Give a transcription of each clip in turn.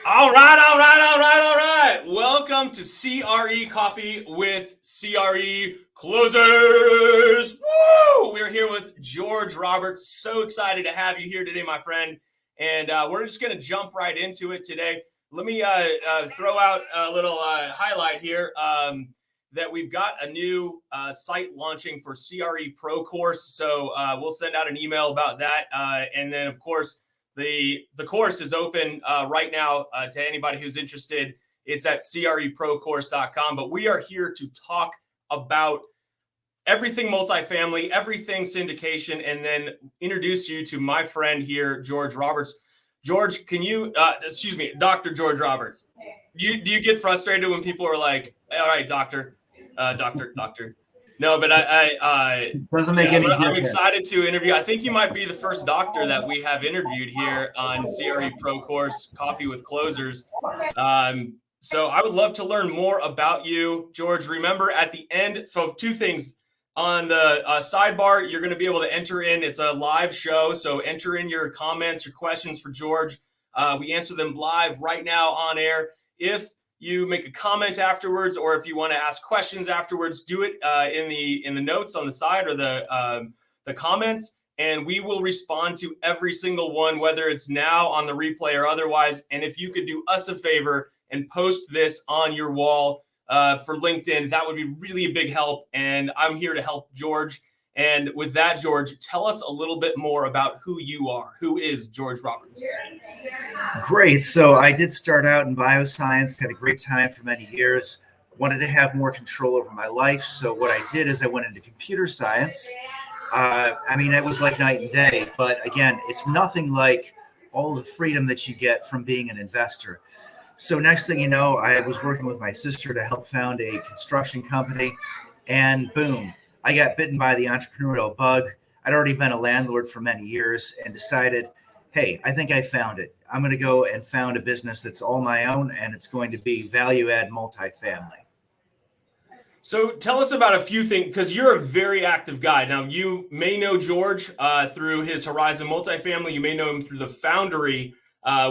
All right. Welcome to CRE Coffee with CRE Closers. Woo! We're here with George Roberts. So excited to have you here today, my friend. And we're just going to jump right into it today. Let me throw out a little highlight here that we've got a new site launching for CRE Pro course. So we'll send out an email about that. And then, of course, the course is open right now to anybody who's interested. It's at creprocourse.com. But we are here to talk about everything multifamily, everything syndication, and then introduce you to my friend here, George Roberts. George, can you, Dr. George Roberts. Do you get frustrated when people are like, all right, doctor? No, but doesn't make any difference. I'm excited to interview. I think you might be the first doctor that we have interviewed here on CRE Pro Course Coffee with Closers. So I would love to learn more about you, George. Remember at the end, so two things on the sidebar, you're going to be able to enter in. It's a live show, so enter in your comments, your questions for George. We answer them live right now on air. If you make a comment afterwards, or if you want to ask questions afterwards, do it in the notes on the side or the comments, and we will respond to every single one, whether it's now on the replay or otherwise. And if you could do us a favor and post this on your wall for LinkedIn, that would be really a big help. And I'm here to help George. And with that, George, tell us a little bit more about who you are. Who is George Roberts? Great. So I did start out in bioscience, had a great time for many years, wanted to have more control over my life. So what I did is I went into computer science. It was like night and day. But again, it's nothing like all the freedom that you get from being an investor. So next thing you know, I was working with my sister to help found a construction company. And boom, I got bitten by the entrepreneurial bug. I'd already been a landlord for many years and decided, hey, I think I found it. I'm going to go and found a business that's all my own, and it's going to be value add multifamily. So tell us about a few things, because you're a very active guy. Now, you may know George through his Horizon Multifamily. You may know him through the Foundry,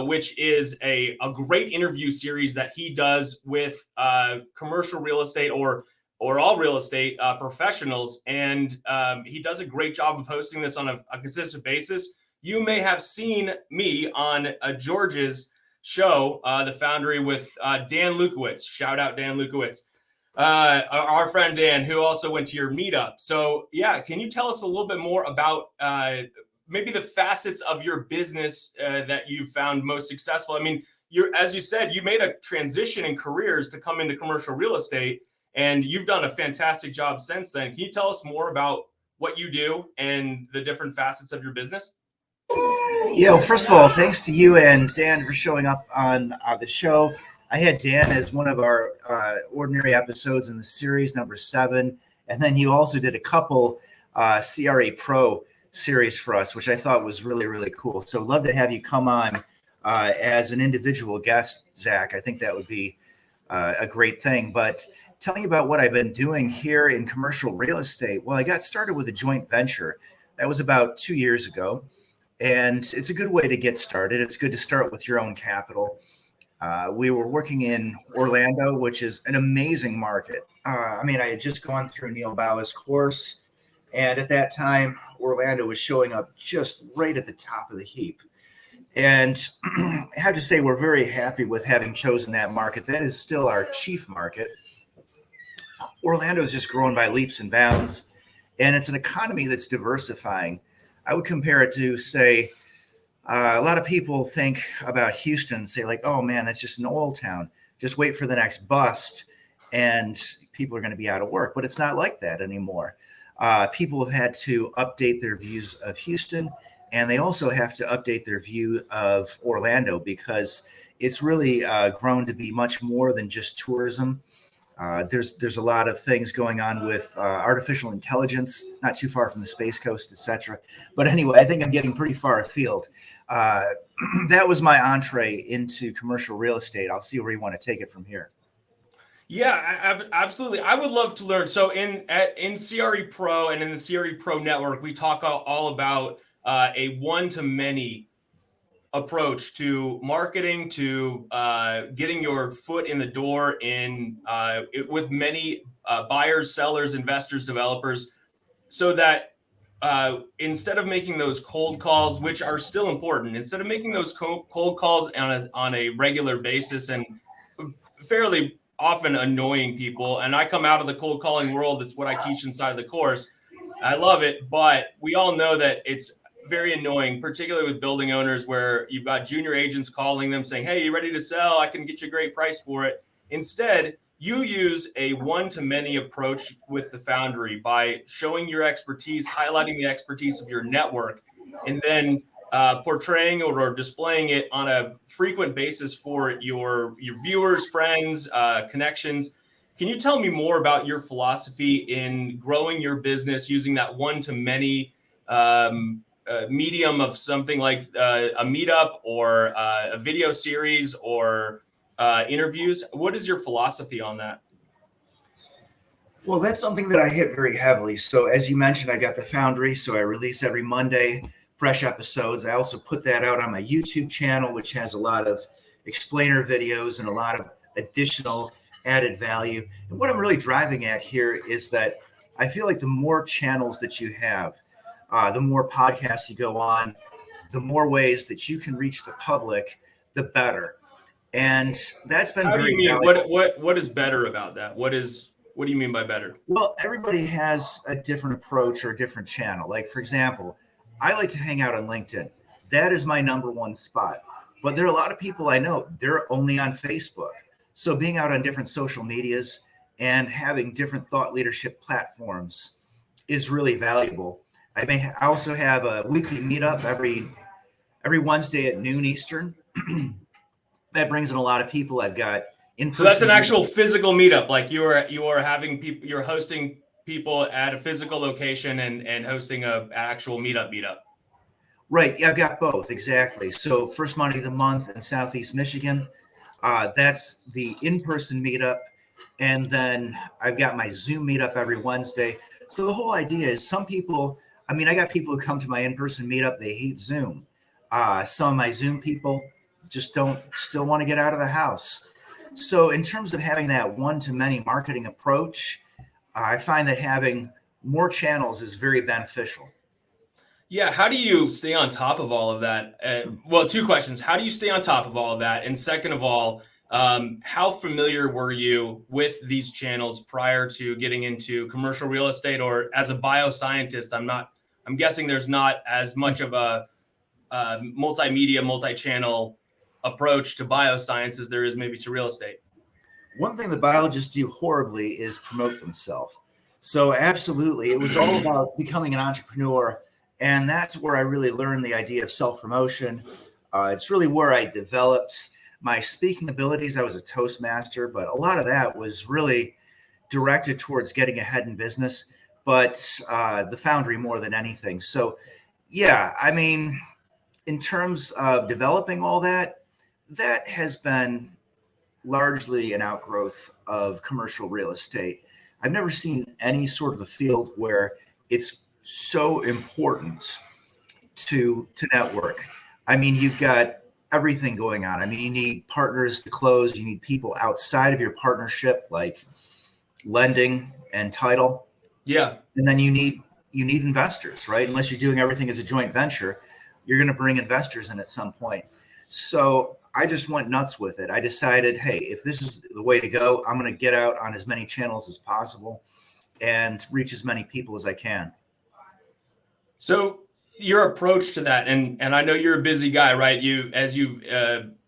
which is a great interview series that he does with commercial real estate or all real estate professionals. And he does a great job of hosting this on a consistent basis. You may have seen me on George's show, The Foundry, with Dan Lukowitz. Shout out Dan Lukowitz. Our friend Dan, who also went to your meetup. So yeah, can you tell us a little bit more about maybe the facets of your business that you found most successful? I mean, as you said, you made a transition in careers to come into commercial real estate, and you've done a fantastic job since then. Can you tell us more about what you do and the different facets of your business? Yeah, well, first of all, thanks to you and Dan for showing up on the show. I had Dan as one of our ordinary episodes in the series, number 7. And then you also did a couple CRE Pro series for us, which I thought was really, really cool. So love to have you come on as an individual guest, Zach. I think that would be a great thing. But telling you about what I've been doing here in commercial real estate. Well, I got started with a joint venture. That was about 2 years ago. And it's a good way to get started. It's good to start with your own capital. We were working in Orlando, which is an amazing market. I had just gone through Neil Bauer's course. And at that time, Orlando was showing up just right at the top of the heap. And I have to say, we're very happy with having chosen that market. That is still our chief market. Orlando is just growing by leaps and bounds. And it's an economy that's diversifying. I would compare it to, say, a lot of people think about Houston and say, like, oh, man, that's just an oil town. Just wait for the next bust and people are going to be out of work. But it's not like that anymore. People have had to update their views of Houston, and they also have to update their view of Orlando because it's really grown to be much more than just tourism. There's a lot of things going on with artificial intelligence, not too far from the Space Coast, etc. But anyway, I think I'm getting pretty far afield. That was my entree into commercial real estate. I'll see where you want to take it from here. Yeah, absolutely. I would love to learn. So in CRE Pro and in the CRE Pro network, we talk all about a one-to-many approach to marketing, to getting your foot in the door with many buyers, sellers, investors, developers, so that instead of making those cold calls, which are still important, instead of making those cold calls on a regular basis and fairly often annoying people, and I come out of the cold calling world, it's what I teach inside of the course. I love it, but we all know that it's very annoying, particularly with building owners, where you've got junior agents calling them saying, hey, you ready to sell? I can get you a great price for it. Instead, you use a one-to-many approach with the Foundry by showing your expertise, highlighting the expertise of your network, and then portraying or displaying it on a frequent basis for your viewers, friends, connections. Can you tell me more about your philosophy in growing your business using that one-to-many medium of something like a meetup or a video series or interviews? What is your philosophy on that? Well, that's something that I hit very heavily. So as you mentioned, I got the Foundry, so I release every Monday fresh episodes. I also put that out on my YouTube channel, which has a lot of explainer videos and a lot of additional added value. And what I'm really driving at here is that I feel like the more channels that you have, the more podcasts you go on, the more ways that you can reach the public, the better. And that's been How do you very mean? valuable. What is better about that? What do you mean by better? Well, everybody has a different approach or a different channel. Like, for example, I like to hang out on LinkedIn. That is my number one spot. But there are a lot of people I know, they're only on Facebook. So being out on different social medias and having different thought leadership platforms is really valuable. I also have a weekly meetup every Wednesday at noon Eastern. That brings in a lot of people. I've got So that's an actual physical meetup. Like you are having people, you're hosting people at a physical location and hosting an actual meetup. Right. Yeah, I've got both. Exactly. So first Monday of the month in Southeast Michigan, that's the in-person meetup. And then I've got my Zoom meetup every Wednesday. So the whole idea is some people, I got people who come to my in-person meetup, they hate Zoom. Some of my Zoom people just don't still want to get out of the house. So in terms of having that one-to-many marketing approach, I find that having more channels is very beneficial. Yeah. How do you stay on top of all of that? Well, two questions. How do you stay on top of all of that? And second of all, how familiar were you with these channels prior to getting into commercial real estate, or as a bioscientist? I'm guessing there's not as much of a multimedia, multi-channel approach to bioscience as there is maybe to real estate. One thing the biologists do horribly is promote themselves. So absolutely, it was all about becoming an entrepreneur. And that's where I really learned the idea of self-promotion. It's really where I developed my speaking abilities. I was a Toastmaster, but a lot of that was really directed towards getting ahead in business, but the Foundry more than anything. So yeah, in terms of developing all that, that has been largely an outgrowth of commercial real estate. I've never seen any sort of a field where it's so important to network. You've got everything going on. You need partners to close. You need people outside of your partnership, like lending and title. Yeah. And then you need investors, right? Unless you're doing everything as a joint venture, you're going to bring investors in at some point. So I just went nuts with it. I decided, hey, if this is the way to go, I'm going to get out on as many channels as possible and reach as many people as I can. So your approach to that, and I know you're a busy guy, right? As you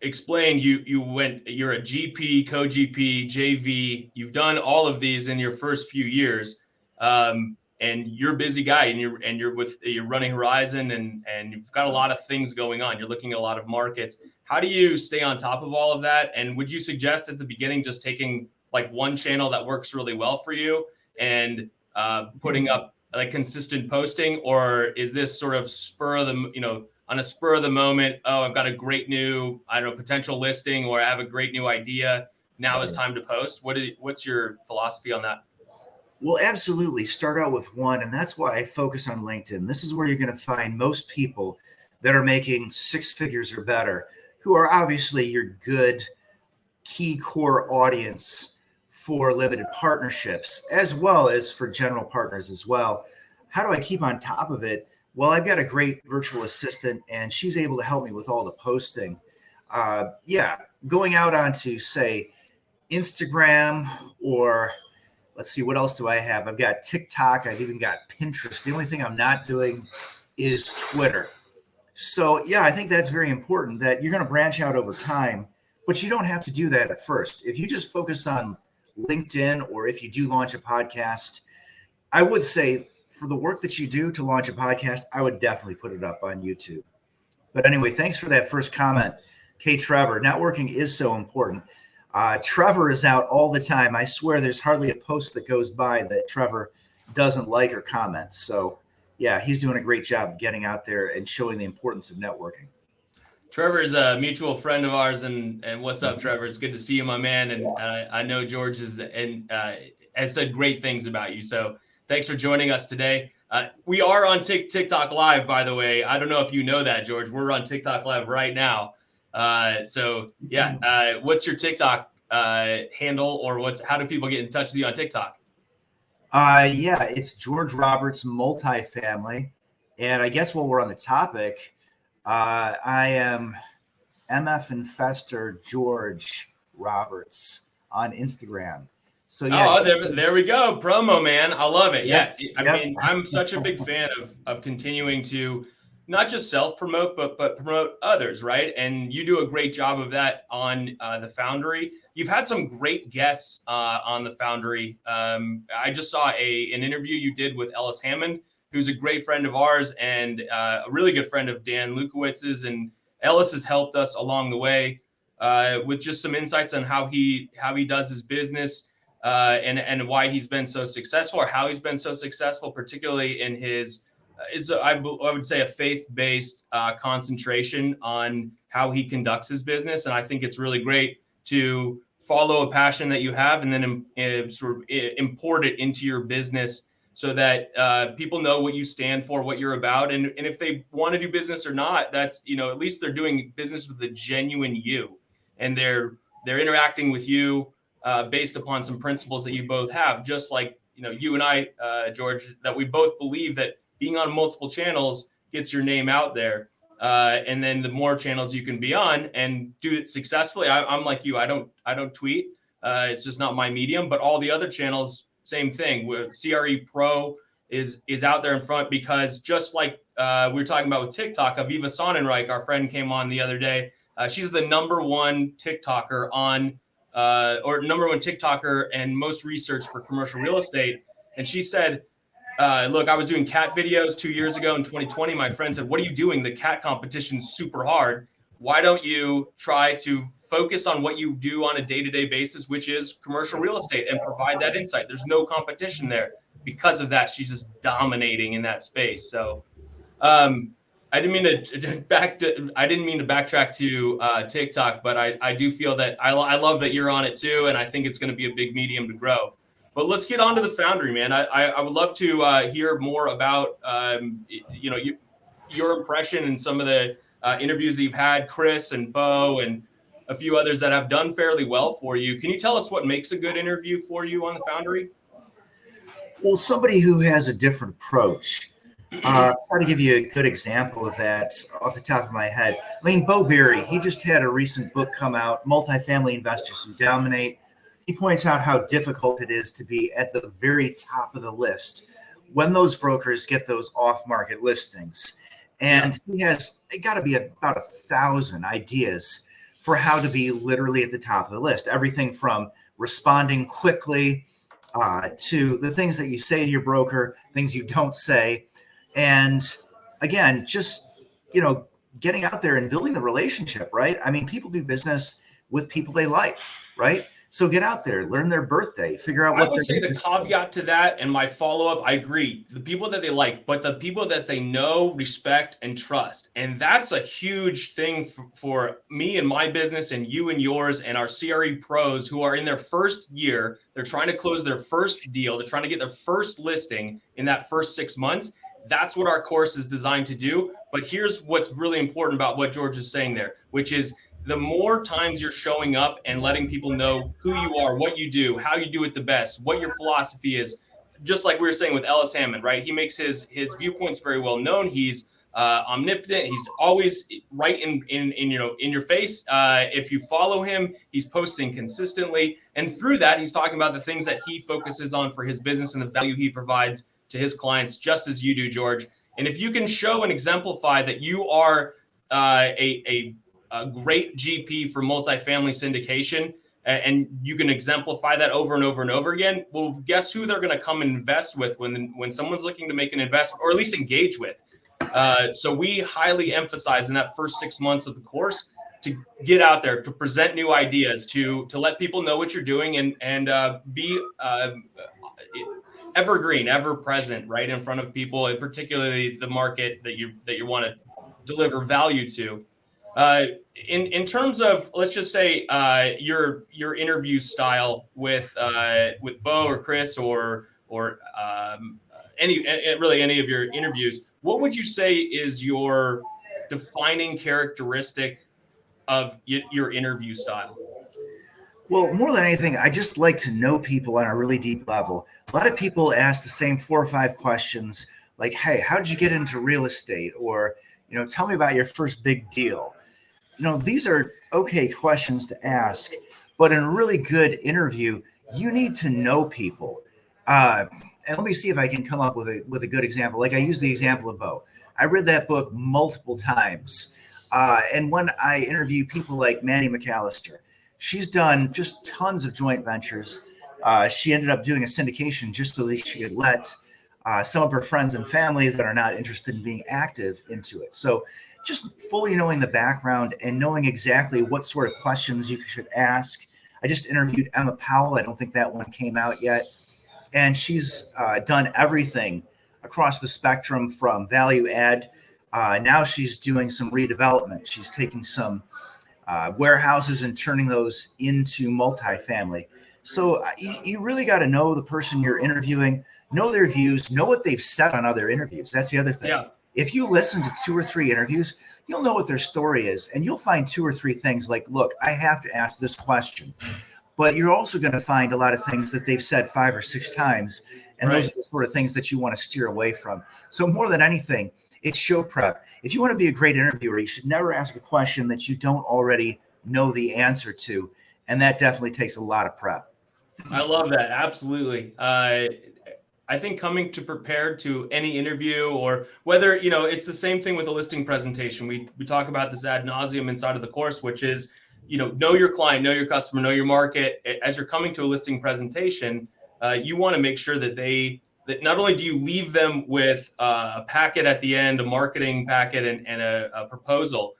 explained, you're a GP, co-GP, JV. You've done all of these in your first few years, and you're a busy guy, and you're running Horizon, and you've got a lot of things going on. You're looking at a lot of markets. How do you stay on top of all of that? And would you suggest at the beginning just taking like one channel that works really well for you and putting up like consistent posting, or is this sort of on a spur of the moment? Oh, I've got a great new, potential listing, or I have a great new idea. Now is time to post. What's your philosophy on that? Well, absolutely. Start out with one. And that's why I focus on LinkedIn. This is where you're going to find most people that are making 6 figures or better, who are obviously your good key core audience for limited partnerships, as well as for general partners as well. How do I keep on top of it? Well, I've got a great virtual assistant, and she's able to help me with all the posting. Going out onto, say, Instagram, or let's see, what else do I have? I've got TikTok. I've even got Pinterest. The only thing I'm not doing is Twitter. So, yeah, I think that's very important, that you're going to branch out over time, but you don't have to do that at first. If you just focus on LinkedIn, or if you do launch a podcast, I would say for the work that you do to launch a podcast, I would definitely put it up on YouTube. But anyway, thanks for that first comment, Kay Trevor. Networking is so important. Trevor is out all the time. I swear there's hardly a post that goes by that Trevor doesn't like or comment. So, yeah, he's doing a great job of getting out there and showing the importance of networking. Trevor is a mutual friend of ours, and what's up, Trevor? It's good to see you, my man. And I know George has said great things about you. So thanks for joining us today. We are on TikTok Live, by the way. I don't know if you know that, George. We're on TikTok Live right now. What's your TikTok handle, or how do people get in touch with you on TikTok? It's George Roberts Multifamily. And I guess while we're on the topic, I am MF Investor George Roberts on Instagram. So yeah. Oh, there we go. Promo, man. I love it. Yeah. I mean, I'm such a big fan of continuing to not just self-promote, but promote others, right? And you do a great job of that on the Foundry. You've had some great guests on the Foundry. I just saw an interview you did with Ellis Hammond, who's a great friend of ours and a really good friend of Dan Lukowitz's. And Ellis has helped us along the way with just some insights on how he does his business and why he's been so successful, or how he's been so successful, particularly in his I would say a faith-based concentration on how he conducts his business. And I think it's really great to follow a passion that you have and then sort of import it into your business so that people know what you stand for, what you're about. And if they want to do business or not, that's, at least they're doing business with a genuine you, and they're interacting with you based upon some principles that you both have, just like, you and I, George, that we both believe that being on multiple channels gets your name out there. And then the more channels you can be on and do it successfully. I'm like you, I don't tweet. It's just not my medium, but all the other channels, same thing. Where CRE Pro is out there in front, because just like we were talking about with TikTok, Aviva Sonnenreich, our friend, came on the other day. She's the number one TikToker number one TikToker and most research for commercial real estate. And she said, look, I was doing cat videos 2 years ago in 2020. My friend said, what are you doing? The cat competition's super hard. Why don't you try to focus on what you do on a day-to-day basis, which is commercial real estate, and provide that insight? There's no competition there. Because of that, she's just dominating in that space. So I didn't mean to backtrack to TikTok, but I do feel that I love that you're on it too, and I think it's going to be a big medium to grow. But let's get on to the Foundry, man. I would love to hear more about your impression and some of the interviews that you've had, Chris and Bo and a few others that have done fairly well for you. Can you tell us what makes a good interview for you on the Foundry? Well, somebody who has a different approach. Try to give you a good example of that off the top of my head. I mean, Bo Berry, he just had a recent book come out, Multifamily Investors Who Dominate. He points out how difficult it is to be at the very top of the list when those brokers get those off-market listings. And he has got to be about 1,000 ideas for how to be literally at the top of the list. Everything from responding quickly to the things that you say to your broker, things you don't say. And again, just, getting out there and building the relationship, right? I mean, people do business with people they like, right? So get out there, learn their birthday, figure out what. I would say the caveat to that, and my follow-up, I agree. The people that they like, but the people that they know, respect, and trust. And that's a huge thing for me and my business, and you and yours, and our CRE pros who are in their first year. They're trying to close their first deal. They're trying to get their first listing in that first 6 months. That's what our course is designed to do. But here's what's really important about what George is saying there, which is the more times you're showing up and letting people know who you are, what you do, how you do it the best, what your philosophy is, just like we were saying with Ellis Hammond, right? He makes his viewpoints very well known. He's omnipotent. He's always right in your face. If you follow him, he's posting consistently, and through that, he's talking about the things that he focuses on for his business and the value he provides to his clients, just as you do, George. And if you can show and exemplify that you are a great GP for multifamily syndication, and you can exemplify that over and over and over again, well, guess who they're going to come and invest with when someone's looking to make an investment, or at least engage with. So we highly emphasize in that first 6 months of the course to get out there, to present new ideas, to let people know what you're doing, and be evergreen, ever present, right in front of people, and particularly the market that you want to deliver value to. In terms of, let's just say, your interview style with Bo or Chris or any of your interviews, what would you say is your defining characteristic of your interview style? Well, more than anything, I just like to know people on a really deep level. A lot of people ask the same 4 or 5 questions, like, "Hey, how did you get into real estate?" Or, "Tell me about your first big deal." These are okay questions to ask, but in a really good interview, you need to know people. And let me see if I can come up with a good example. Like I use the example of Bo. I read that book multiple times. And when I interview people like Manny McAllister, she's done just tons of joint ventures. She ended up doing a syndication just so that she could let some of her friends and family that are not interested in being active into it. So just fully knowing the background and knowing exactly what sort of questions you should ask. I just interviewed Emma Powell. I don't think that one came out yet. And she's done everything across the spectrum from value add. Now she's doing some redevelopment. She's taking some warehouses and turning those into multifamily. So you really got to know the person you're interviewing, know their views, know what they've said on other interviews. That's the other thing. Yeah. If you listen to 2 or 3 interviews, you'll know what their story is, and you'll find 2 or 3 things like, look, I have to ask this question. But you're also going to find a lot of things that they've said 5 or 6 times, and those are the sort of things that you want to steer away from. So more than anything, it's show prep. If you want to be a great interviewer, you should never ask a question that you don't already know the answer to, and that definitely takes a lot of prep. I love that. Absolutely. I think coming to prepared to any interview, or whether, it's the same thing with a listing presentation. We talk about this ad nauseum inside of the course, which is, know your client, know your customer, know your market. As you're coming to a listing presentation, you want to make sure that that not only do you leave them with a packet at the end, a marketing packet and a proposal,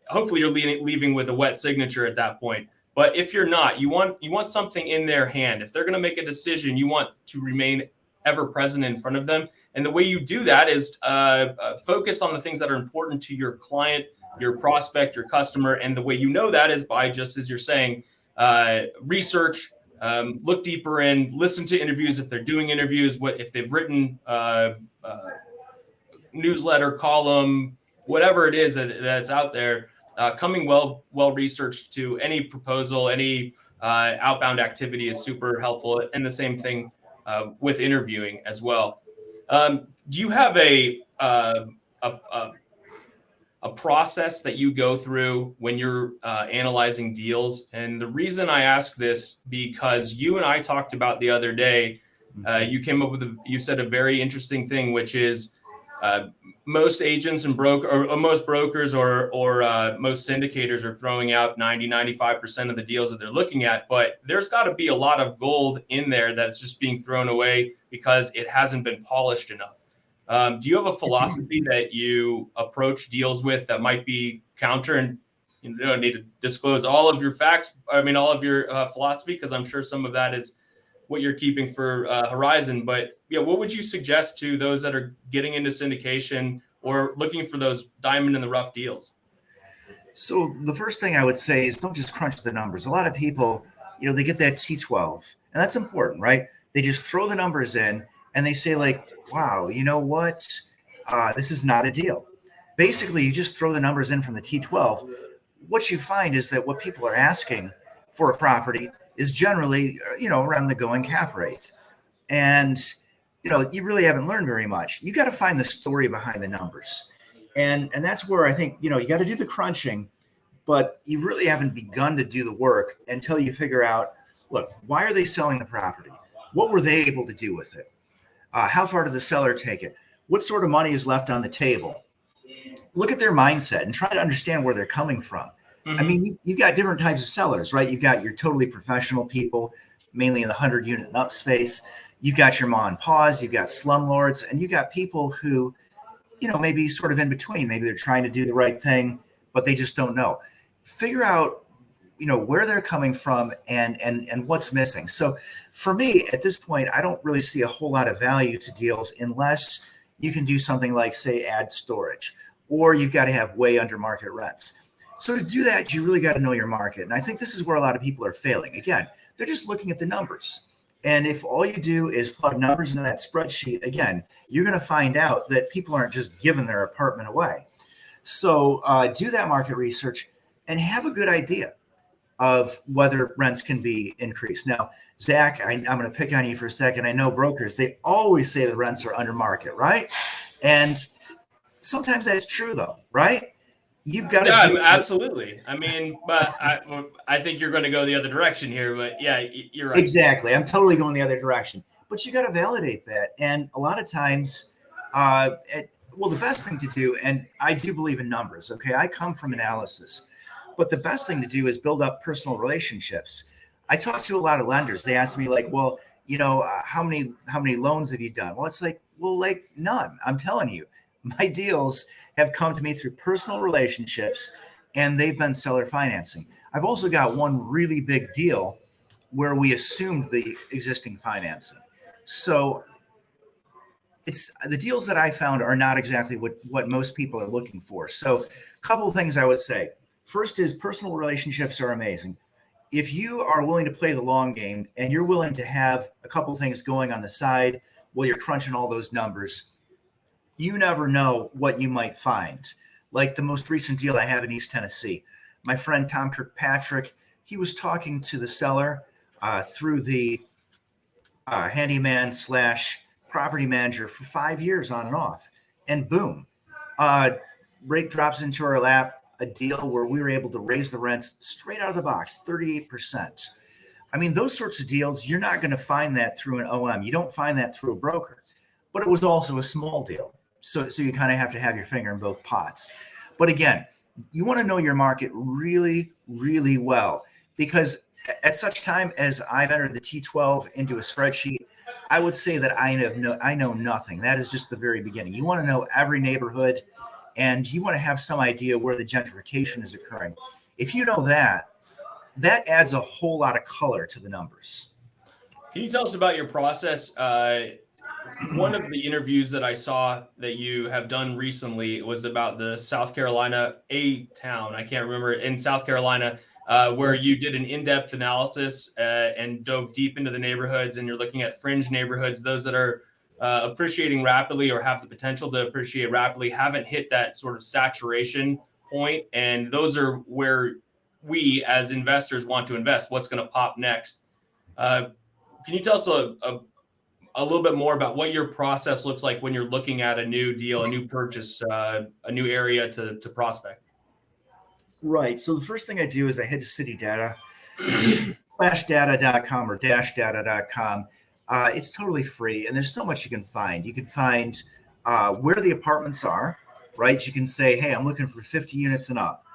hopefully you're leaving with a wet signature at that point. But if you're not, you want something in their hand. If they're going to make a decision, you want to remain ever present in front of them. And the way you do that is focus on the things that are important to your client, your prospect, your customer. And the way you know that is by, just as you're saying, research, look deeper in, listen to interviews if they're doing interviews, if they've written newsletter, column, whatever it is that's out there. Coming well researched to any proposal, any outbound activity is super helpful, and the same thing with interviewing as well. Do you have a process that you go through when you're analyzing deals? And the reason I ask this, because you and I talked about the other day, you came up you said a very interesting thing, which is most agents and most brokers or most syndicators are throwing out 95% of the deals that they're looking at, but there's got to be a lot of gold in there that's just being thrown away because it hasn't been polished enough. Do you have a philosophy that you approach deals with that might be counter? And you don't need to disclose all of your facts, all of your philosophy, because I'm sure some of that is what you're keeping for Horizon. But what would you suggest to those that are getting into syndication or looking for those diamond in the rough deals? So the first thing I would say is don't just crunch the numbers. A lot of people, they get that T12, and that's important, right? They just throw the numbers in, and they say like, wow, you know what? This is not a deal. Basically, you just throw the numbers in from the T12. What you find is that what people are asking for a property is generally, around the going cap rate. And, you really haven't learned very much. You got to find the story behind the numbers. And that's where I think, you got to do the crunching, but you really haven't begun to do the work until you figure out, look, why are they selling the property? What were they able to do with it? How far did the seller take it? What sort of money is left on the table? Look at their mindset and try to understand where they're coming from. I mean, you've got different types of sellers, right? You've got your totally professional people, mainly in the 100 unit and up space. You've got your ma and pa's, you've got slumlords, and you've got people who, maybe sort of in between. Maybe they're trying to do the right thing, but they just don't know. Figure out, where they're coming from and what's missing. So for me, at this point, I don't really see a whole lot of value to deals unless you can do something like, say, add storage, or you've got to have way under market rents. So to do that, you really got to know your market. And I think this is where a lot of people are failing. Again, they're just looking at the numbers. And if all you do is plug numbers into that spreadsheet, again, you're going to find out that people aren't just giving their apartment away. So do that market research and have a good idea of whether rents can be increased. Now, Zach, I'm going to pick on you for a second. I know brokers, they always say the rents are under market, right? And sometimes that's true though, right? You've got to absolutely. I mean, but I think you're going to go the other direction here, but yeah, you're right. Exactly. I'm totally going the other direction, but you got to validate that. And a lot of times, the best thing to do, and I do believe in numbers. Okay. I come from analysis, but the best thing to do is build up personal relationships. I talk to a lot of lenders. They ask me like, well, how many loans have you done? Well, it's like, none. I'm telling you, my deals have come to me through personal relationships, and they've been seller financing. I've also got one really big deal where we assumed the existing financing. So it's the deals that I found are not exactly what most people are looking for. So a couple of things I would say. First is personal relationships are amazing. If you are willing to play the long game and you're willing to have a couple of things going on the side while you're crunching all those numbers, you never know what you might find. Like the most recent deal I have in East Tennessee, my friend Tom Kirkpatrick, he was talking to the seller through the handyman / property manager for 5 years on and off. And boom, rate drops into our lap, a deal where we were able to raise the rents straight out of the box, 38%. I mean, those sorts of deals, you're not going to find that through an OM. You don't find that through a broker. But it was also a small deal. So you kind of have to have your finger in both pots. But again, you want to know your market really, really well, because at such time as I've entered the T12 into a spreadsheet, I would say that I know nothing. That is just the very beginning. You want to know every neighborhood, and you want to have some idea where the gentrification is occurring. If you know that adds a whole lot of color to the numbers. Can you tell us about your process? One of the interviews that I saw that you have done recently was about the South Carolina, a town, I can't remember, in South Carolina, where you did an in-depth analysis and dove deep into the neighborhoods, and you're looking at fringe neighborhoods, those that are appreciating rapidly or have the potential to appreciate rapidly, haven't hit that sort of saturation point, and those are where we as investors want to invest. What's going to pop next? Can you tell us a little bit more about what your process looks like when you're looking at a new deal, a new purchase, a new area to prospect? Right. So the first thing I do is I head to City Data, /data.com or -data.com. It's totally free, and there's so much you can find. You can find where the apartments are, right? You can say, hey, I'm looking for 50 units and up.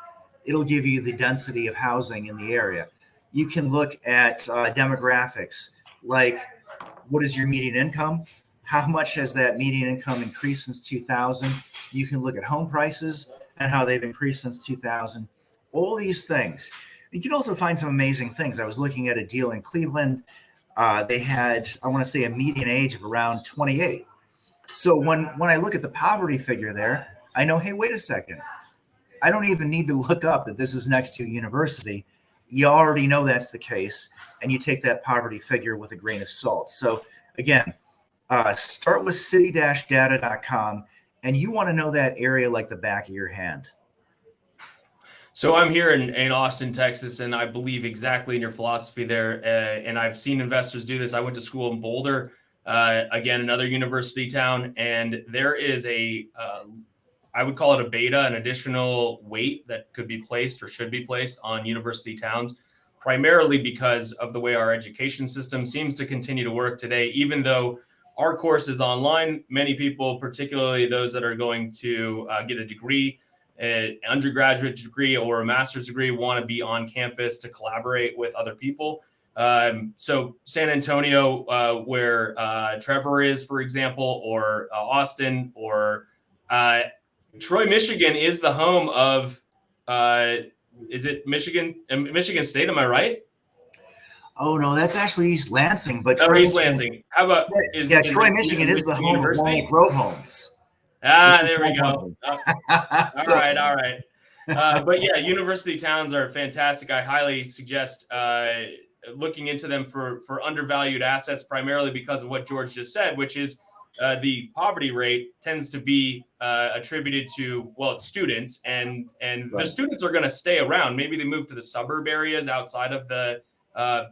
It'll give you the density of housing in the area. You can look at demographics, like what is your median income? How much has that median income increased since 2000? You can look at home prices and how they've increased since 2000. All these things. You can also find some amazing things. I was looking at a deal in Cleveland. They had, I want to say, a median age of around 28. So when I look at the poverty figure there, I know, hey, wait a second. I don't even need to look up that this is next to a university. You already know that's the case, and you take that poverty figure with a grain of salt. So again, Start with city-data.com, and you want to know that area like the back of your hand. So I'm here in Austin, Texas, and I believe exactly in your philosophy there. And I've seen investors do this. I went to school in Boulder, again, another university town, and there is I would call it a beta, an additional weight that could be placed or should be placed on university towns, primarily because of the way our education system seems to continue to work today. Even though our course is online, many people, particularly those that are going to get a degree, an undergraduate degree or a master's degree, want to be on campus to collaborate with other people. So San Antonio, where Trevor is, for example, or Austin, or Troy, Michigan is the home of, is it Michigan State? Am I right? Oh no, that's actually East Lansing, but Or Troy, East Michigan, Lansing? How about Troy, Michigan is the home of Walnut Grove Homes. There we go. All So, right. But yeah, university towns are fantastic. I highly suggest looking into them for undervalued assets, primarily because of what George just said, which is the poverty rate tends to be attributed to, well, it's students, and right. The students are going to stay around. Maybe they move to the suburb areas outside of the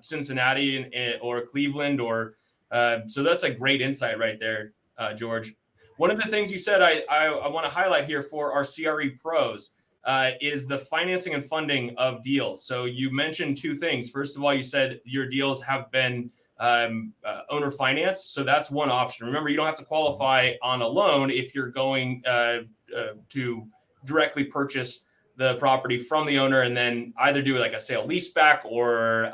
Cincinnati or Cleveland, or so that's a great insight right there, George. One of the things you said I want to highlight here for our CRE pros is the financing and funding of deals. So you mentioned two things. First of all, you said your deals have been owner finance. So that's one option. Remember, you don't have to qualify on a loan if you're going to directly purchase the property from the owner and then either do like a sale leaseback or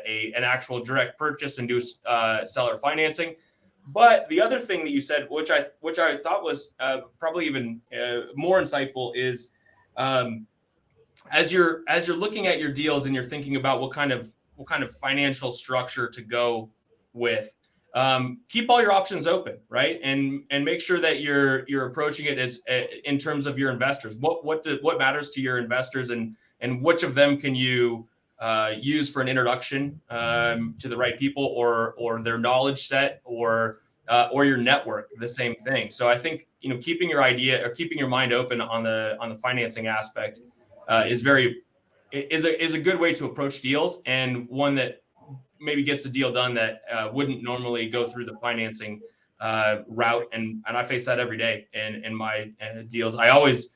an actual direct purchase and do seller financing. But the other thing that you said, which I thought was probably even more insightful, is as you're looking at your deals and you're thinking about what kind of financial structure to go with, keep all your options open, right? And make sure that you're approaching it as in terms of your investors. What matters to your investors, and which of them can you use for an introduction to the right people, or their knowledge set, or your network, the same thing. So I think keeping your idea or keeping your mind open on the financing aspect is a good way to approach deals, and one that maybe gets a deal done that wouldn't normally go through the financing route. And I face that every day in my deals. I always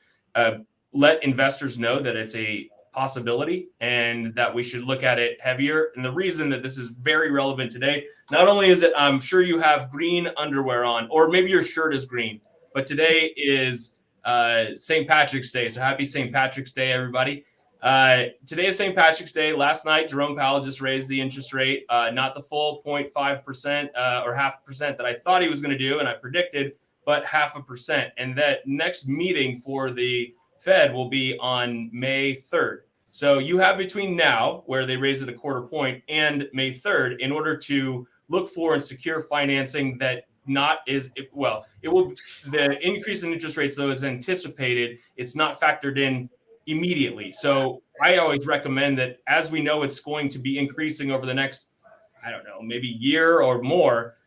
let investors know that it's a possibility and that we should look at it heavier. And the reason that this is very relevant today, not only is it, I'm sure you have green underwear on, or maybe your shirt is green, but today is St. Patrick's Day. So happy St. Patrick's Day, everybody. Today is St. Patrick's Day. Last night, Jerome Powell just raised the interest rate, not the full 0.5% or 0.5% that I thought he was going to do and I predicted, but 0.5%. And that next meeting for the Fed will be on May 3rd. So you have between now, where they raise it a 0.25 point, and May 3rd in order to look for and secure financing that it will, the increase in interest rates, though, is anticipated. It's not factored in immediately. So I always recommend that, as we know it's going to be increasing over the next, I don't know, maybe year or more,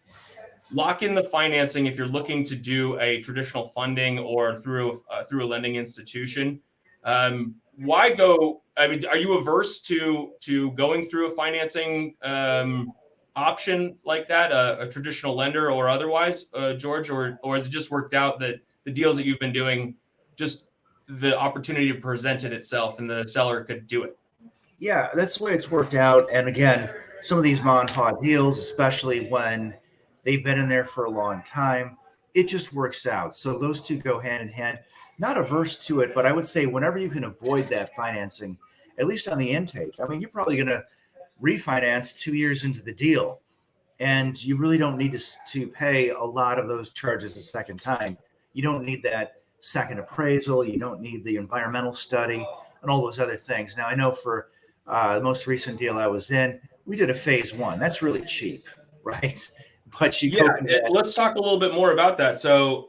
lock in the financing if you're looking to do a traditional funding or through a lending institution. Why go? I mean, are you averse to going through a financing option like that, a traditional lender or otherwise, George, or has it just worked out that the deals that you've been doing, just the opportunity presented itself and the seller could do it? Yeah, that's the way it's worked out. And again, some of these mom and pop deals, especially when they've been in there for a long time, it just works out. So those two go hand in hand. Not averse to it, but I would say whenever you can avoid that financing, at least on the intake. I mean, you're probably going to refinance 2 years into the deal, and you really don't need to pay a lot of those charges a second time. You don't need that second appraisal. You don't need the environmental study and all those other things. Now, I know for the most recent deal I was in, we did a phase one. That's really cheap, right? But let's talk a little bit more about that. So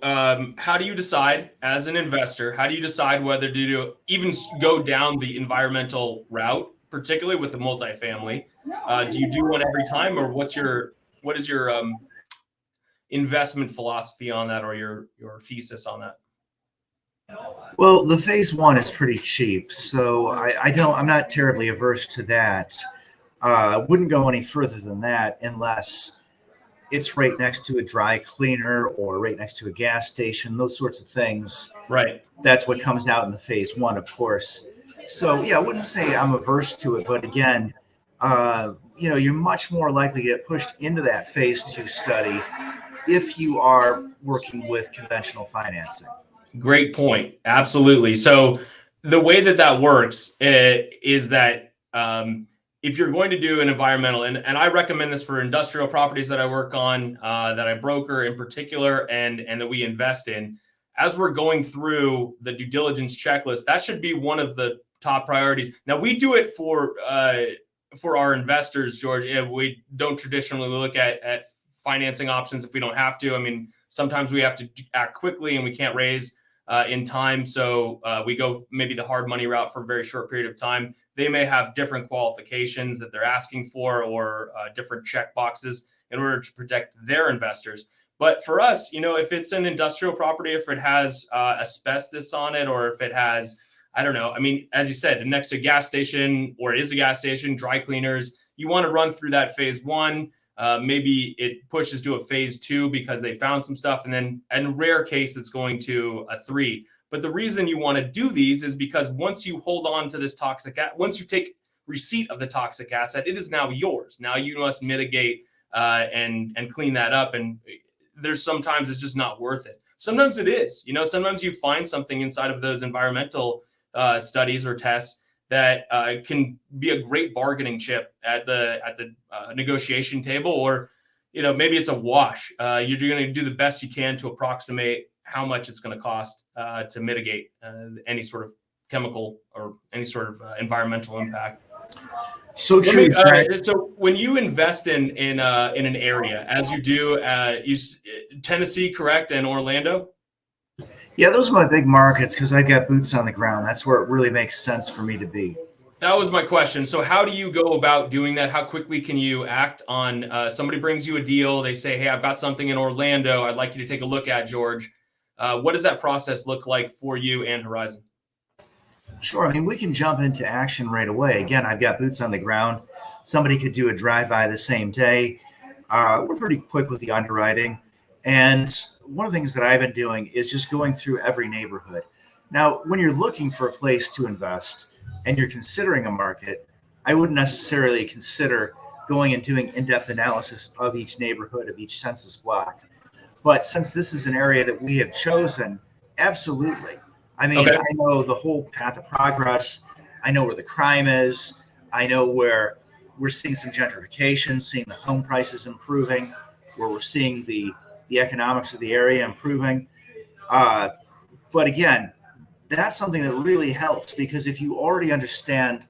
how do you decide, as an investor, how do you decide whether to even go down the environmental route, particularly with the multifamily? Do you do one every time, or what is your investment philosophy on that, or your thesis on that? Well, the phase one is pretty cheap, so I'm not terribly averse to that. I wouldn't go any further than that unless it's right next to a dry cleaner or right next to a gas station, those sorts of things. Right. That's what comes out in the phase one, of course. So yeah, I wouldn't say I'm averse to it, but again, you're much more likely to get pushed into that phase two study if you are working with conventional financing. Great point. Absolutely. So the way that works is that if you're going to do an environmental, and I recommend this for industrial properties that I work on, that I broker in particular, and that we invest in, as we're going through the due diligence checklist, that should be one of the top priorities. Now, we do it for our investors, George. We don't traditionally look at financing options if we don't have to. I mean, sometimes we have to act quickly and we can't raise in time. So we go maybe the hard money route for a very short period of time. They may have different qualifications that they're asking for, or different check boxes in order to protect their investors. But for us, if it's an industrial property, if it has asbestos on it, or if it has, I don't know, I mean, as you said, next to a gas station, or it is a gas station, dry cleaners, you want to run through that phase one. Maybe it pushes to a phase two because they found some stuff, and then in rare case, it's going to a three. But the reason you want to do these is because once you hold on to this once you take receipt of the toxic asset, it is now yours. Now you must mitigate and clean that up. And there's sometimes it's just not worth it. Sometimes it is. Sometimes you find something inside of those environmental studies or tests that can be a great bargaining chip at the negotiation table, or maybe it's a wash. You're going to do the best you can to approximate how much it's going to cost to mitigate any sort of chemical or any sort of environmental impact. So true. So when you invest in an area, as you do, Tennessee, correct, and Orlando. Yeah, those are my big markets because I got boots on the ground. That's where it really makes sense for me to be. That was my question. So how do you go about doing that? How quickly can you act on somebody brings you a deal? They say, hey, I've got something in Orlando I'd like you to take a look at, George. What does that process look like for you and Horizon? Sure. I mean, we can jump into action right away. Again, I've got boots on the ground. Somebody could do a drive-by the same day. We're pretty quick with the underwriting. And one of the things that I've been doing is just going through every neighborhood. Now, when you're looking for a place to invest and you're considering a market, I wouldn't necessarily consider going and doing in-depth analysis of each neighborhood, of each census block. But since this is an area that we have chosen, absolutely. I mean, okay. I know the whole path of progress. I know where the crime is. I know where we're seeing some gentrification, seeing the home prices improving, where we're seeing the economics of the area improving. But again, that's something that really helps, because if you already understand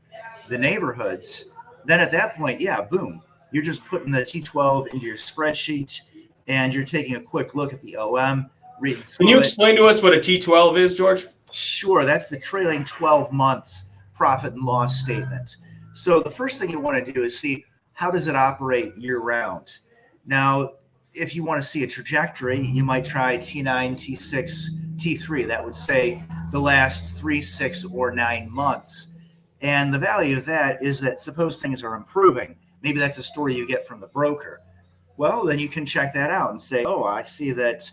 the neighborhoods, then at that point, yeah, boom, you're just putting the T12 into your spreadsheet and you're taking a quick look at the OM, reading through. Can you explain to us what a T12 is, George? Sure. That's the trailing 12 months profit and loss statement. So the first thing you want to do is see, how does it operate year round? Now, if you want to see a trajectory, you might try T9, T6, T3. That would say the last 3, 6, or 9 months. And the value of that is that suppose things are improving. Maybe that's a story you get from the broker. Well, then you can check that out and say, oh, I see that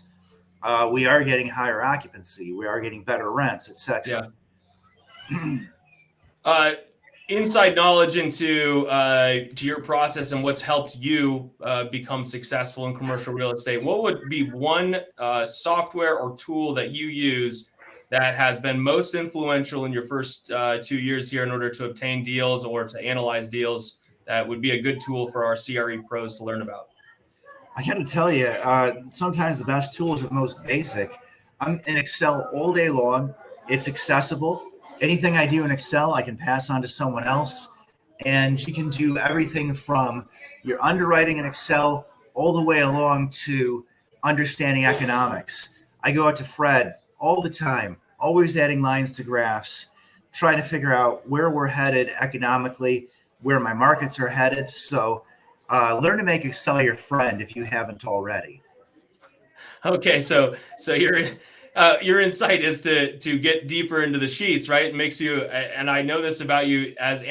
we are getting higher occupancy. We are getting better rents, etc. Yeah. Inside knowledge into to your process and what's helped you become successful in commercial real estate. What would be one software or tool that you use that has been most influential in your first 2 years here in order to obtain deals or to analyze deals, that would be a good tool for our CRE pros to learn about? I got to tell you, sometimes the best tools are the most basic. I'm in Excel all day long. It's accessible. Anything I do in Excel, I can pass on to someone else. And you can do everything from your underwriting in Excel all the way along to understanding economics. I go out to Fred all the time, always adding lines to graphs, trying to figure out where we're headed economically, where my markets are headed. So learn to make Excel your friend if you haven't already. Okay, so your insight is to get deeper into the sheets, right? It makes you, and I know this about you as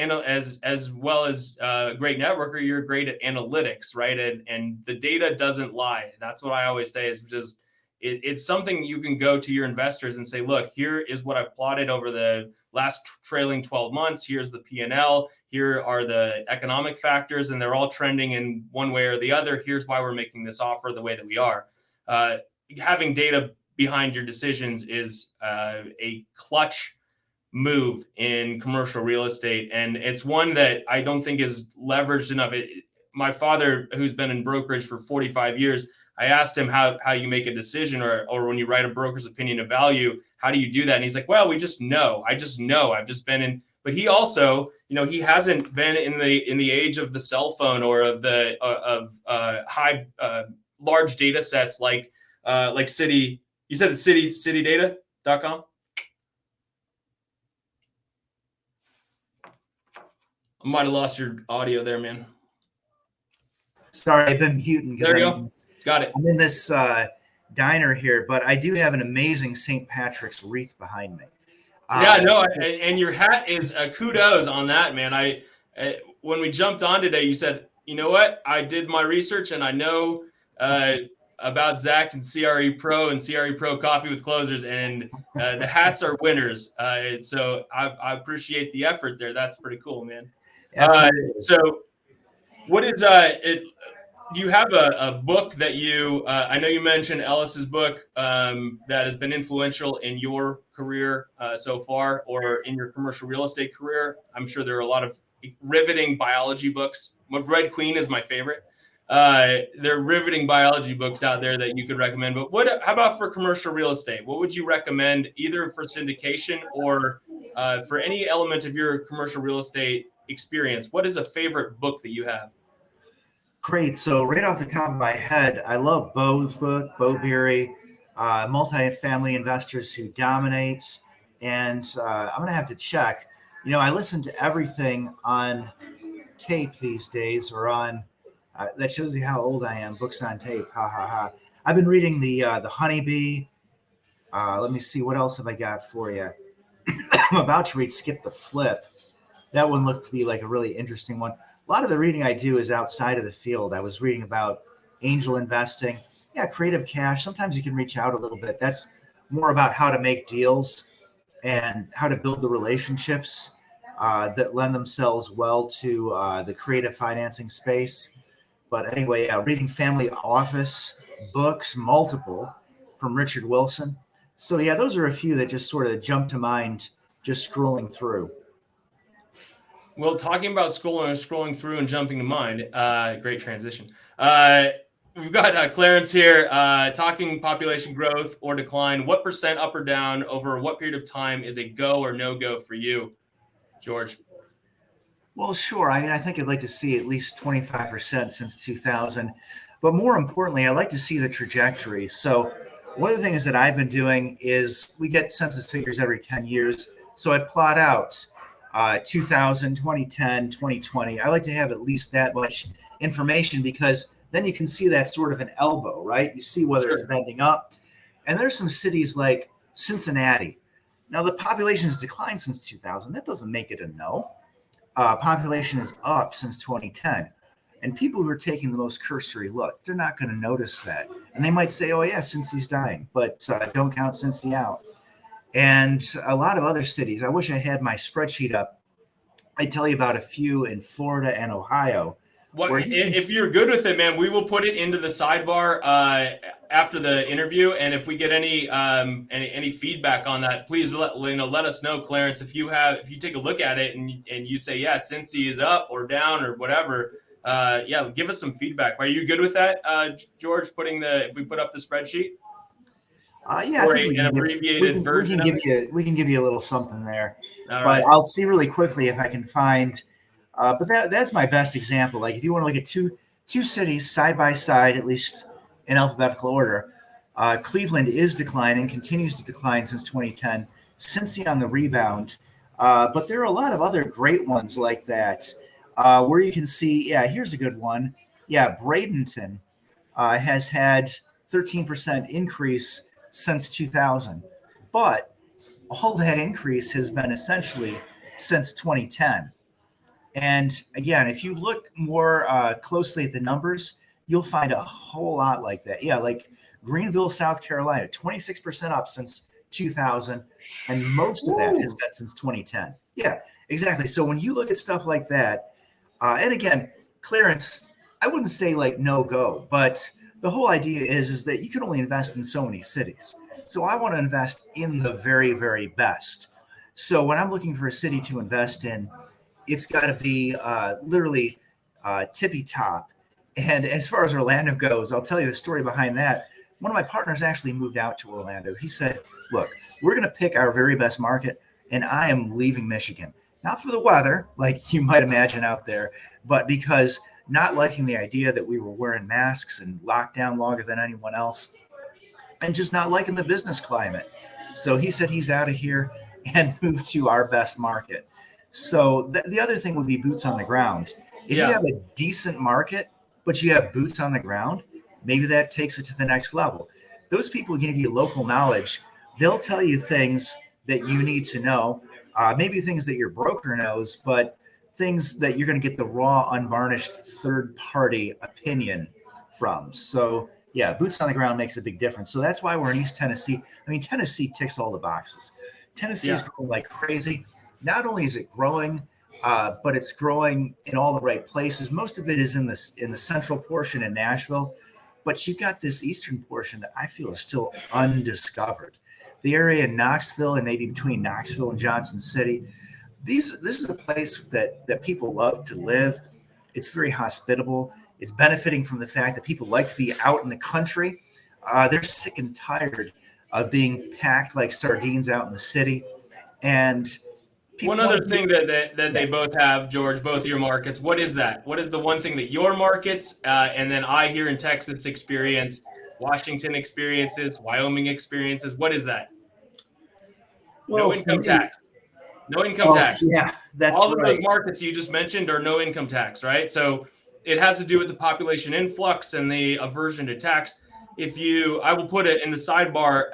well as a great networker. You're great at analytics, right? And the data doesn't lie. That's what I always say. Is just it's something you can go to your investors and say, look, here is what I've plotted over the last trailing 12 months. Here's the P&L. Here are the economic factors, and they're all trending in one way or the other. Here's why we're making this offer the way that we are. Having data behind your decisions is a clutch move in commercial real estate, and it's one that I don't think is leveraged enough. My father, who's been in brokerage for 45 years, I asked him how you make a decision, or when you write a broker's opinion of value, how do you do that? And he's like, well, we just know. I just know. I've just been in. But he also, he hasn't been in the age of the cell phone or of the high large data sets like City. You said it's citydata.com. I might have lost your audio there, man. Sorry, I've been muting. There you go. Got it. I'm in this diner here, but I do have an amazing St. Patrick's wreath behind me. And your hat is kudos on that, man. When we jumped on today, you said, you know what? I did my research and I know about Zach and CRE Pro and CRE Pro Coffee with Closers, and the hats are winners. So I appreciate the effort there. That's pretty cool, man. So what is it? Do you have a book that you? I know you mentioned Ellis's book that has been influential in your career so far, or in your commercial real estate career. I'm sure there are a lot of riveting biology books. Red Queen is my favorite. There are riveting biology books out there that you could recommend. But how about for commercial real estate? What would you recommend, either for syndication or for any element of your commercial real estate experience? What is a favorite book that you have? Great. So right off the top of my head, I love Bo's book, Bo Beery, Multifamily Investors Who Dominates. And I'm going to have to check. I listen to everything on tape these days, or on that shows you how old I am. Books on tape. Ha ha ha. I've been reading the Honeybee. Let me see. What else have I got for you? I'm about to read Skip the Flip. That one looked to be like a really interesting one. A lot of the reading I do is outside of the field. I was reading about angel investing. Yeah, creative cash. Sometimes you can reach out a little bit. That's more about how to make deals and how to build the relationships that lend themselves well to the creative financing space. But anyway, reading Family Office books, multiple, from Richard Wilson. So yeah, those are a few that just sort of jump to mind just scrolling through. Well, talking about scrolling through and jumping to mind, great transition. We've got Clarence here talking population growth or decline. What percent up or down over what period of time is a go or no go for you, George? Well, sure. I think I'd like to see at least 25% since 2000. But more importantly, I'd like to see the trajectory. So one of the things that I've been doing is we get census figures every 10 years. So I plot out 2000, 2010, 2020. I like to have at least that much information, because then you can see that sort of an elbow, right? You see whether it's bending up. And there's some cities like Cincinnati. Now, the population has declined since 2000. That doesn't make it a no. Population is up since 2010. And people who are taking the most cursory look, they're not going to notice that. And they might say, oh, yeah, Cincy's dying, but don't count Cincy out. And a lot of other cities. I wish I had my spreadsheet up. I tell you about a few in Florida and Ohio. If you're good with it, man, we will put it into the sidebar after the interview. And if we get any feedback on that, please let us know, Clarence. If you take a look at it and you say, yeah, Cincy is up or down or whatever, give us some feedback. Are you good with that, George? If we put up the spreadsheet? Yeah, or an abbreviated version. We can give you a little something there. All but right. I'll see really quickly if I can find. But that's my best example. Like if you want to look at two cities side by side, at least in alphabetical order, Cleveland is declining, continues to decline since 2010. Cincy on the rebound, but there are a lot of other great ones like that, where you can see. Yeah, here's a good one. Yeah, Bradenton has had 13% increase since 2000. But all that increase has been essentially since 2010. And again, if you look more closely at the numbers, you'll find a whole lot like that. Yeah, like Greenville, South Carolina, 26% up since 2000. And most of that has been since 2010. Yeah, exactly. So when you look at stuff like that, and again, Clarence, I wouldn't say like no go, but the whole idea is that you can only invest in so many cities. So I want to invest in the very, very best. So when I'm looking for a city to invest in, it's got to be literally tippy top. And as far as Orlando goes, I'll tell you the story behind that. One of my partners actually moved out to Orlando. He said, look, we're going to pick our very best market, and I am leaving Michigan. Not for the weather, like you might imagine out there, but because not liking the idea that we were wearing masks and locked down longer than anyone else, and just not liking the business climate. So he said he's out of here and moved to our best market. So the other thing would be boots on the ground. If you have a decent market, but you have boots on the ground, maybe that takes it to the next level. Those people give you local knowledge. They'll tell you things that you need to know, maybe things that your broker knows, but things that you're going to get the raw, unvarnished third-party opinion from. So yeah, boots on the ground makes a big difference. So that's why we're in East Tennessee. I mean, Tennessee ticks all the boxes. Tennessee is growing like crazy. Not only is it growing, but it's growing in all the right places. Most of it is in the central portion in Nashville, but you've got this eastern portion that I feel is still undiscovered. The area in Knoxville and maybe between Knoxville and Johnson City. This is a place that people love to live. It's very hospitable. It's benefiting from the fact that people like to be out in the country. They're sick and tired of being packed like sardines out in the city. And one other thing that they both have, George, both your markets, what is that? What is the one thing that your markets, and then I here in Texas experience, Washington experiences, Wyoming experiences? What is that? Well, no income tax. No income tax. Yeah, that's all of right. those markets you just mentioned are no income tax, right? So it has to do with the population influx and the aversion to tax. I will put it in the sidebar,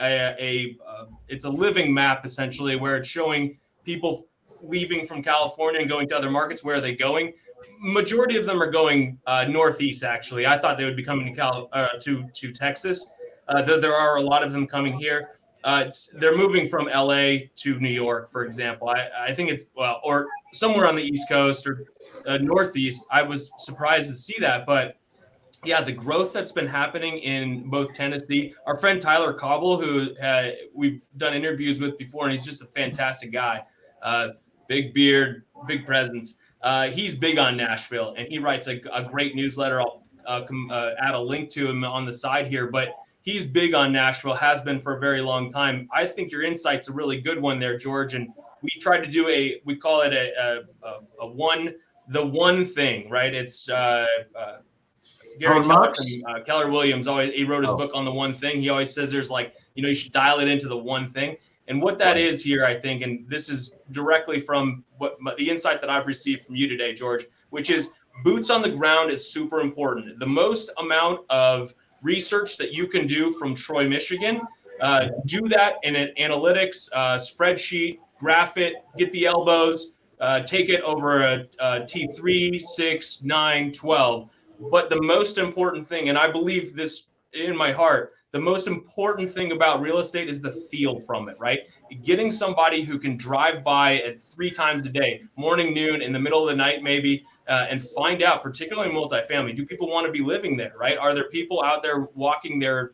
it's a living map essentially where it's showing people leaving from California and going to other markets. Where are they going? Majority of them are going northeast. Actually, I thought they would be coming to Texas. There are a lot of them coming here. They're moving from LA to New York, for example. I think it's or somewhere on the East Coast or Northeast. I was surprised to see that, but yeah, the growth that's been happening in both Tennessee. Our friend Tyler Cobble, who we've done interviews with before, and he's just a fantastic guy. Big beard, big presence. He's big on Nashville, and he writes a great newsletter. I'll add a link to him on the side here, but he's big on Nashville, has been for a very long time. I think your insight's a really good one there, George. And we tried to do we call it the one thing, right? It's Gary Keller Williams he wrote his book on the one thing. He always says there's you should dial it into the one thing. And what that is here, I think, and this is directly from the insight that I've received from you today, George, which is boots on the ground is super important. The most amount of research that you can do from Troy, Michigan, do that in an analytics spreadsheet, graph it, get the elbows, take it over a T3, 6, 9, 12. But the most important thing, and I believe this in my heart, the most important thing about real estate is the feel from it, right? Getting somebody who can drive by at 3 times a day, morning, noon, in the middle of the night, maybe, and find out, particularly multifamily, do people want to be living there, right? Are there people out there walking their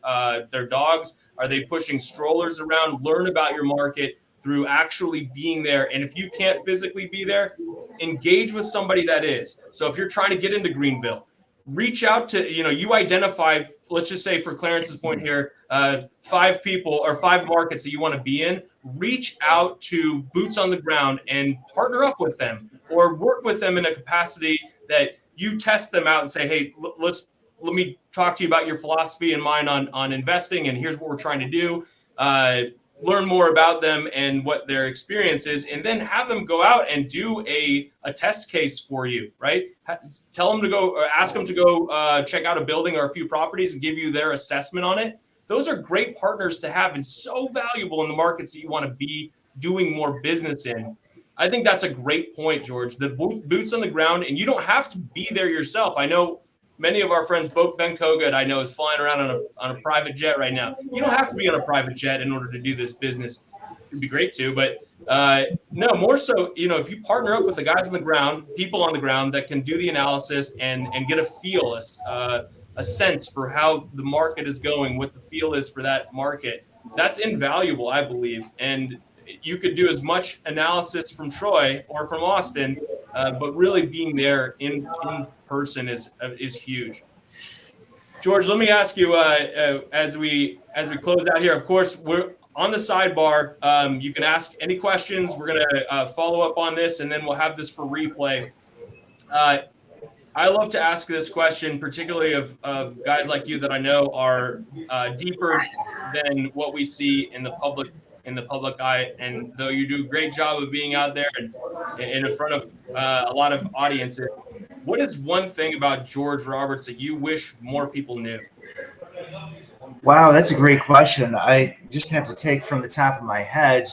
dogs? Are they pushing strollers around? Learn about your market through actually being there. And if you can't physically be there, engage with somebody that is. So if you're trying to get into Greenville, reach out to, you identify, let's just say for Clarence's point here, 5 people or 5 markets that you want to be in. Reach out to boots on the ground and partner up with them or work with them in a capacity that you test them out and say, hey, let me talk to you about your philosophy and mine on investing. And here's what we're trying to do. learn more about them and what their experience is, and then have them go out and do a test case for you, right? Tell them to go, or ask them to go check out a building or a few properties and give you their assessment on it. Those are great partners to have and so valuable in the markets that you want to be doing more business in. I think that's a great point, George. The boots on the ground, and you don't have to be there yourself. I know many of our friends, Ben Kogut, I know, is flying around on a private jet right now. You don't have to be on a private jet in order to do this business. It'd be great to, but no, more so, if you partner up with the guys on the ground, people on the ground that can do the analysis and get a feel, a sense for how the market is going, what the feel is for that market, that's invaluable, I believe. And you could do as much analysis from Troy or from Austin, but really being there in person is huge. George, let me ask you as we close out here. Of course, we're on the sidebar. You can ask any questions. We're going to follow up on this, and then we'll have this for replay. I love to ask this question, particularly of guys like you that I know are deeper than what we see in the public eye. And though you do a great job of being out there and in front of a lot of audiences, what is one thing about George Roberts that you wish more people knew? Wow, that's a great question. I just have to take from the top of my head.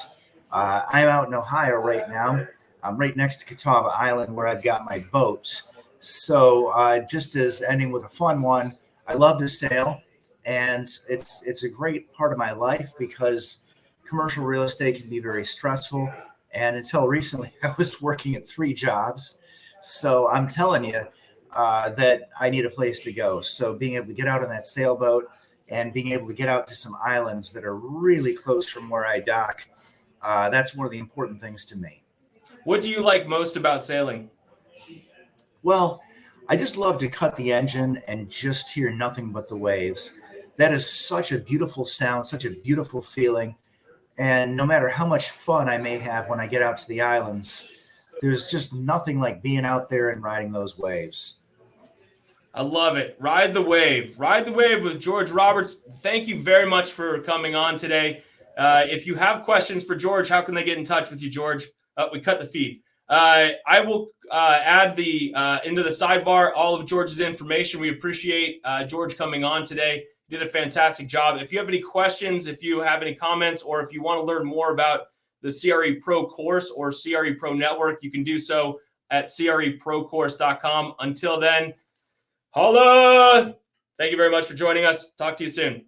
I'm out in Ohio right now. I'm right next to Catawba Island where I've got my boats. So just as ending with a fun one, I love to sail, and it's a great part of my life because commercial real estate can be very stressful. And until recently, I was working at 3 jobs. So I'm telling you that I need a place to go. So being able to get out on that sailboat and being able to get out to some islands that are really close from where I dock, that's one of the important things to me. What do you like most about sailing? Well, I just love to cut the engine and just hear nothing but the waves. That is such a beautiful sound, such a beautiful feeling. And no matter how much fun I may have when I get out to the islands, there's just nothing like being out there and riding those waves. I love it. Ride the wave. Ride the wave with George Roberts. Thank you very much for coming on today. If you have questions for George, how can they get in touch with you, George? We cut the feed. I will add into the sidebar all of George's information. We appreciate George coming on today. Did a fantastic job. If you have any questions, if you have any comments, or if you want to learn more about the CRE Pro course or CRE Pro Network, you can do so at creprocourse.com. Until then, holla! Thank you very much for joining us. Talk to you soon.